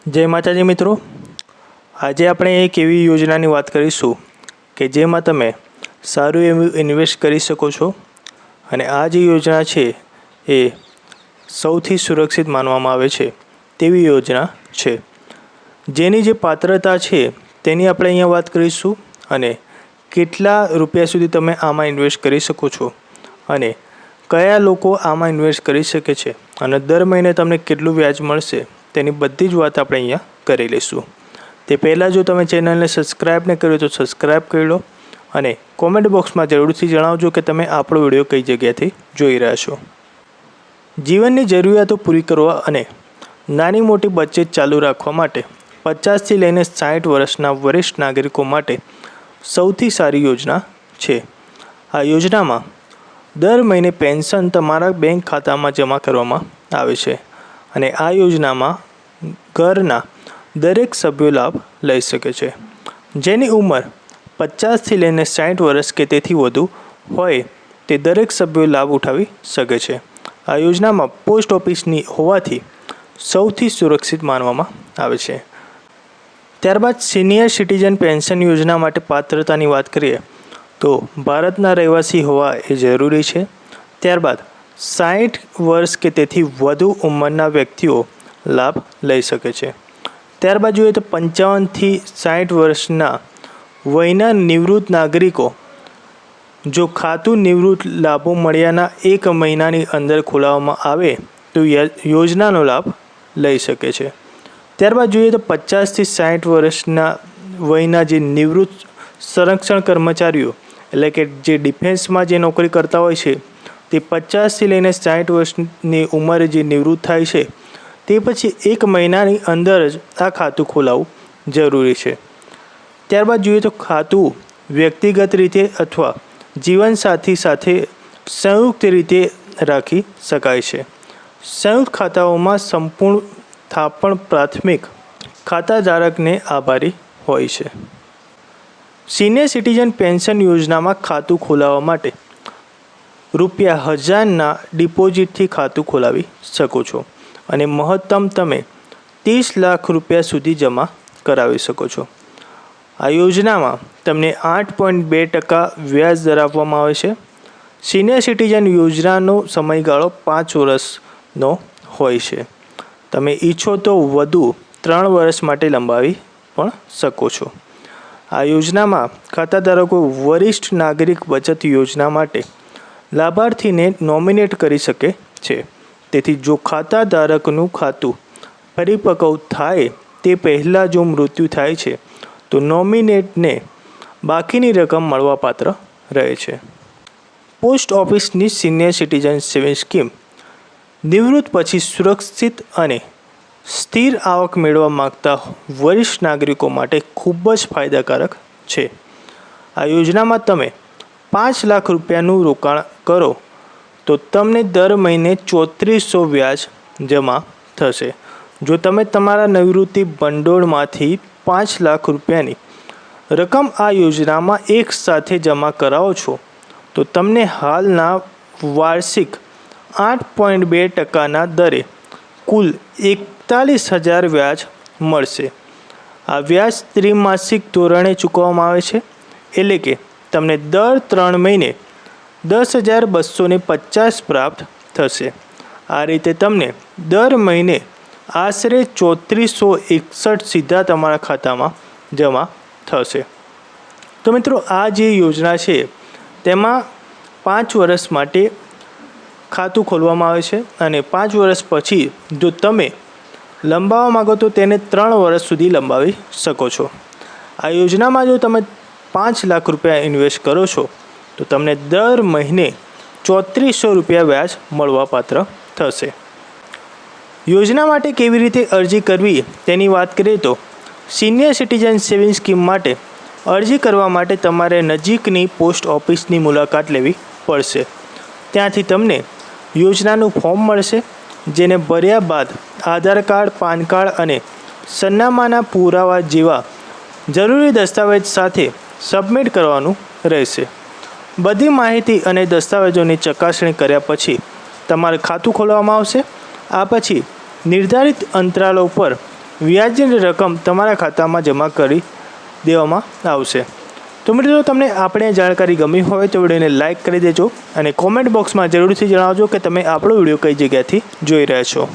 જય માતાજી મિત્રો, આજે આપણે એક એવી યોજનાની વાત કરીશું કે જેમાં તમે સારું એવું ઇન્વેસ્ટ કરી શકો છો અને આ જે યોજના છે એ સૌથી સુરક્ષિત માનવામાં આવે છે તેવી યોજના છે, જેની જે પાત્રતા છે તેની આપણે અહીંયા વાત કરીશું અને કેટલા રૂપિયા સુધી તમે આમાં ઇન્વેસ્ટ કરી શકો છો અને કયા લોકો આમાં ઇન્વેસ્ટ કરી શકે છે અને દર મહિને તમને કેટલું વ્યાજ મળશે તેની બધી જ વાત આપણે અહીંયા કરી લઈશું। તે પહેલાં જો તમે ચેનલને સબસ્ક્રાઈબ ન કર્યું તો સબસ્ક્રાઈબ કરી લો અને કોમેન્ટ બોક્સમાં જરૂરથી જણાવજો કે તમે આપણો વિડીયો કઈ જગ્યાથી જોઈ રહ્યા છો। જીવનની જરૂરિયાતો પૂરી કરવા અને નાની મોટી બચત ચાલુ રાખવા માટે 50થી લઈને 60 વર્ષના વરિષ્ઠ નાગરિકો માટે સૌથી સારી યોજના છે। આ યોજનામાં દર મહિને પેન્શન તમારા બેંક ખાતામાં જમા કરવામાં આવે છે અને આ યોજનામાં ઘરના દરેક સભ્યો લાભ લઈ શકે છે, જેની ઉંમર 50થી લઈને 60 વર્ષ કે તેથી વધુ હોય તે દરેક સભ્યો લાભ ઉઠાવી શકે છે। આ યોજનામાં પોસ્ટ ઓફિસની હોવાથી સૌથી સુરક્ષિત માનવામાં આવે છે। ત્યારબાદ સિનિયર સિટીઝન પેન્શન યોજના માટે પાત્રતાની વાત કરીએ તો ભારતના રહેવાસી હોવા એ જરૂરી છે। ત્યારબાદ 60 વર્ષ કે તેથી વધુ ઉંમરના વ્યક્તિઓ લાભ લઈ શકે છે। ત્યારબાદ જોઈએ તો 55થી 60 વર્ષના વયના નિવૃત્ત નાગરિકો જો ખાતું નિવૃત્ત લાભો મળ્યાના 1 મહિનાની અંદર ખોલાવવામાં આવે તો યોજનાનો લાભ લઈ શકે છે। ત્યારબાદ જોઈએ તો 50થી 60 વર્ષના વયના જે નિવૃત્ત સંરક્ષણ કર્મચારીઓ એટલે કે જે ડિફેન્સમાં જે નોકરી કરતા હોય છે તે 50થી લઈને 60 વર્ષની ઉંમરે જે નિવૃત્ત થાય છે તે પછી 1 મહિનાની અંદર જ આ ખાતું ખોલાવવું જરૂરી છે। ત્યારબાદ જોઈએ તો ખાતું વ્યક્તિગત રીતે અથવા જીવનસાથી સાથે સંયુક્ત રીતે રાખી શકાય છે। સંયુક્ત ખાતાઓમાં સંપૂર્ણ થાપણ પ્રાથમિક ખાતાધારકને આભારી હોય છે। સિનિયર સિટીઝન પેન્શન યોજનામાં ખાતું ખોલાવવા માટે ₹1000ના ડિપોઝિટથી ખાતું ખોલાવી શકો છો અને મહત્તમ તમે 30 લાખ રૂપિયા સુધી જમા કરાવી શકો છો। આ યોજનામાં તમને 8.2% વ્યાજ દર આપવામાં આવે છે। સિનિયર સિટીઝન યોજનાનો સમયગાળો 5 વર્ષનો હોય છે। તમે ઈચ્છો તો વધુ 3 વર્ષ માટે લંબાવી પણ શકો છો। આ યોજનામાં ખાતાધારકો વરિષ્ઠ નાગરિક બચત યોજના માટે લાભાર્થીને નોમિનેટ કરી શકે છે। તેથી જો ખાતાધારકનું ખાતું પરિપક્વ થાય તે પહેલાં જો મૃત્યુ થાય છે તો નોમિનેટને બાકીની રકમ મળવાપાત્ર રહે છે। પોસ્ટ ઓફિસની સિનિયર સિટીઝન સેવિંગ સ્કીમ નિવૃત્ત પછી સુરક્ષિત અને સ્થિર આવક મેળવવા માગતા વરિષ્ઠ નાગરિકો માટે ખૂબ જ ફાયદાકારક છે। આ યોજનામાં તમે 5 લાખ રૂપિયાનું રોકાણ કરો તો તમને દર મહિને 3400 વ્યાજ જમા થશે। જો તમે તમારા નિવૃત્તિ ભંડોળમાંથી 5 લાખ રૂપિયાની રકમ આ યોજનામાં એક સાથે જમા કરાવો છો તો તમને હાલના વાર્ષિક 8.2%ના દરે કુલ 41,000 વ્યાજ મળશે। આ વ્યાજ ત્રિમાસિક ધોરણે ચૂકવવામાં આવે છે, એટલે કે તમને દર 3 મહિને 10,250 પ્રાપ્ત થશે। આ રીતે તમને દર મહિને આશરે 3461 સીધા તમારા ખાતામાં જમા થશે। તો મિત્રો, આ જે યોજના છે તેમાં 5 વર્ષ માટે ખાતું ખોલવામાં આવે છે અને 5 વર્ષ પછી જો તમે લંબાવવા માગો તો તેને 3 વર્ષ સુધી લંબાવી શકો છો। આ યોજનામાં જો તમે 5 લાખ રૂપિયા ઇન્વેસ્ટ કરો છો તો તમને દર મહિને 3400 રૂપિયા વ્યાજ મળવાપાત્ર થશે। યોજના માટે કેવી રીતે અરજી કરવી તેની વાત કરીએ તો સિનિયર સિટીઝન સેવિંગ સ્કીમ માટે અરજી કરવા માટે તમારે નજીકની પોસ્ટ ઓફિસની મુલાકાત લેવી પડશે। ત્યાંથી તમને યોજનાનું ફોર્મ મળશે, જેને ભર્યા બાદ આધાર કાર્ડ, પાન કાર્ડ અને સરનામાના પુરાવા જેવા જરૂરી દસ્તાવેજ સાથે સબમિટ કરવાનું રહેશે। બધી માહિતી અને દસ્તાવેજોની ચકાસણી કર્યા પછી તમારે ખાતું ખોલવામાં આવશે। આ પછી નિર્ધારિત અંતરાલો પર વ્યાજની રકમ તમારા ખાતામાં જમા કરી દેવામાં આવશે। તો મિત્રો, તમને આપણે જાણકારી ગમી હોય તો વિડીયોને લાઇક કરી દેજો અને કોમેન્ટ બોક્સમાં જરૂરથી જણાવજો કે તમે આપણો વિડીયો કઈ જગ્યાથી જોઈ રહ્યા છો।